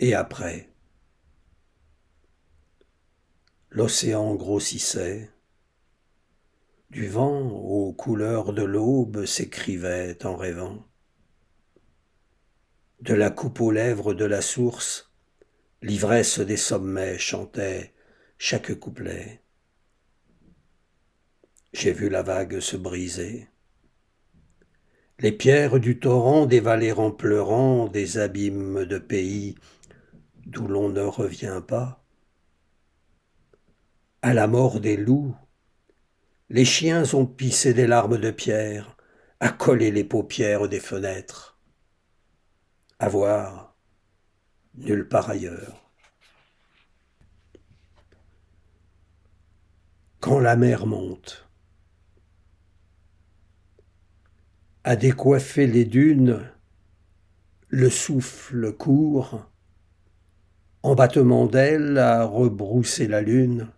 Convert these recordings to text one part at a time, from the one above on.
Et après, l'océan grossissait, du vent aux couleurs de l'aube s'écrivait en rêvant. De la coupe aux lèvres de la source, l'ivresse des sommets chantait chaque couplet. J'ai vu la vague se briser. Les pierres du torrent dévaler en pleurant des abîmes de pays d'où l'on ne revient pas. À la mort des loups, les chiens ont pissé des larmes de pierre, à coller les paupières des fenêtres. À voir, nulle part ailleurs. Quand la mer monte, à décoiffer les dunes, le souffle court, en battement d'ailes à rebrousser la lune.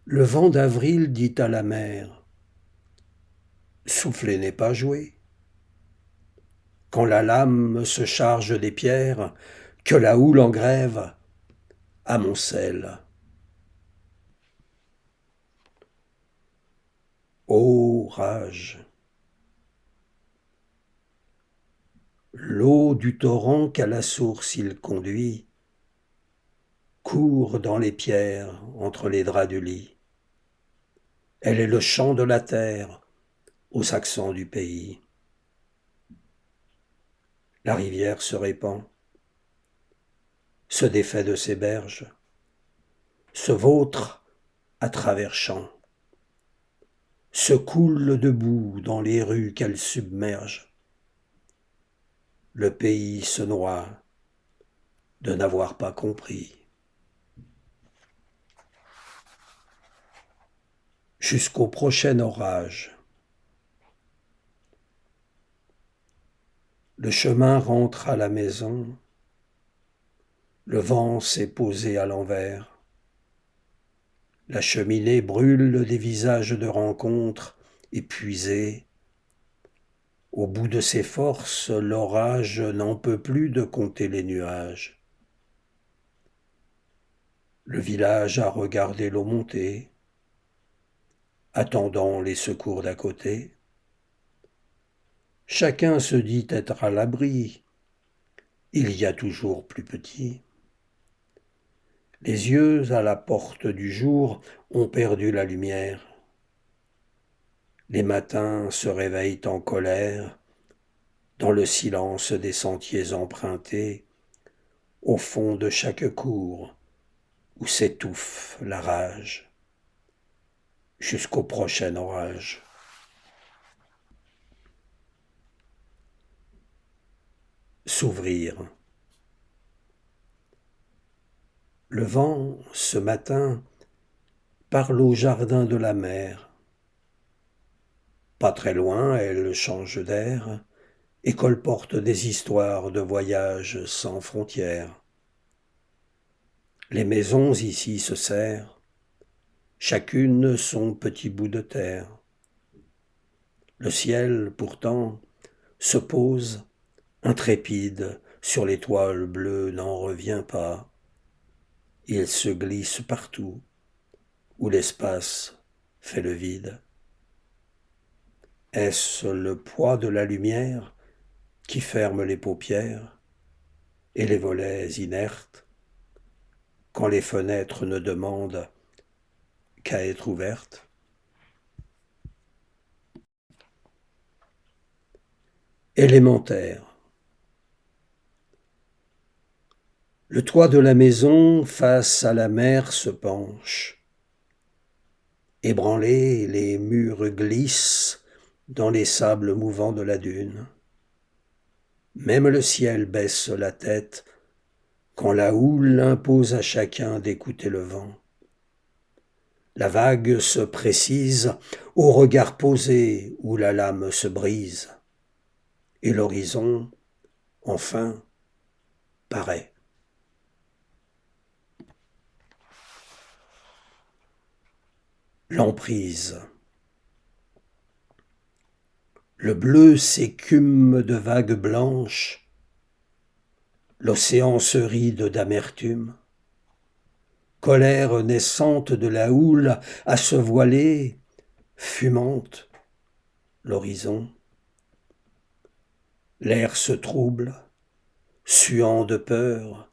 Le vent d'avril dit à la mer, souffler n'est pas jouer. Quand la lame se charge des pierres, que la houle en grève, amoncelle. Ô rage! L'eau du torrent qu'à la source il conduit court dans les pierres entre les draps du lit. Elle est le chant de la terre aux accents du pays. La rivière se répand, se défait de ses berges, se vautre à travers champs, se coule debout dans les rues qu'elle submerge. Le pays se noie de n'avoir pas compris. Jusqu'au prochain orage. Le chemin rentre à la maison, le vent s'est posé à l'envers. La cheminée brûle des visages de rencontre épuisés. Au bout de ses forces, l'orage n'en peut plus de compter les nuages. Le village a regardé l'eau monter, attendant les secours d'à côté. Chacun se dit être à l'abri, il y a toujours plus petit. Les yeux à la porte du jour ont perdu la lumière. Les matins se réveillent en colère, dans le silence des sentiers empruntés, au fond de chaque cour où s'étouffe la rage, jusqu'au prochain orage. S'ouvrir. Le vent, ce matin, parle au jardin de la mer. Pas très loin, elle change d'air et colporte des histoires de voyages sans frontières. Les maisons ici se serrent, chacune son petit bout de terre. Le ciel, pourtant, se pose, intrépide, sur l'étoile bleue n'en revient pas. Il se glisse partout, où l'espace fait le vide. Est-ce le poids de la lumière qui ferme les paupières et les volets inertes, quand les fenêtres ne demandent qu'à être ouvertes? Élémentaire. Le toit de la maison face à la mer se penche. Ébranlés, les murs glissent dans les sables mouvants de la dune. Même le ciel baisse la tête quand la houle impose à chacun d'écouter le vent. La vague se précise au regard posé où la lame se brise. Et l'horizon, enfin, paraît. L'emprise. Le bleu s'écume de vagues blanches. L'océan se ride d'amertume. Colère naissante de la houle à se voiler, fumante, l'horizon. L'air se trouble, suant de peur,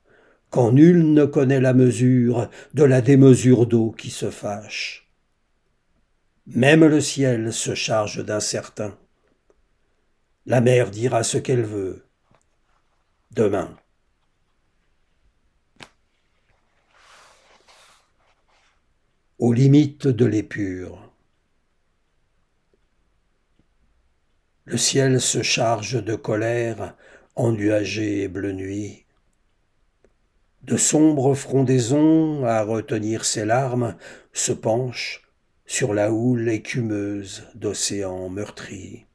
quand nul ne connaît la mesure de la démesure d'eau qui se fâche. Même le ciel se charge d'incertain. La mer dira ce qu'elle veut, demain. Aux limites de l'épure. Le ciel se charge de colère, ennuagé et bleu nuit. De sombres frondaisons, à retenir ses larmes, se penchent sur la houle écumeuse d'océans meurtris.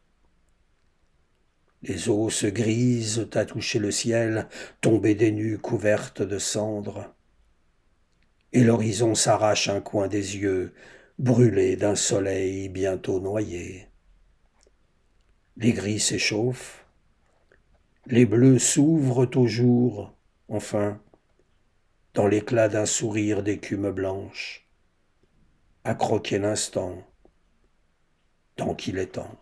Les eaux se grisent à toucher le ciel, tombées des nues couvertes de cendres. Et l'horizon s'arrache un coin des yeux, brûlé d'un soleil bientôt noyé. Les gris s'échauffent, les bleus s'ouvrent au jour, enfin, dans l'éclat d'un sourire d'écume blanche, à croquer l'instant, tant qu'il est temps.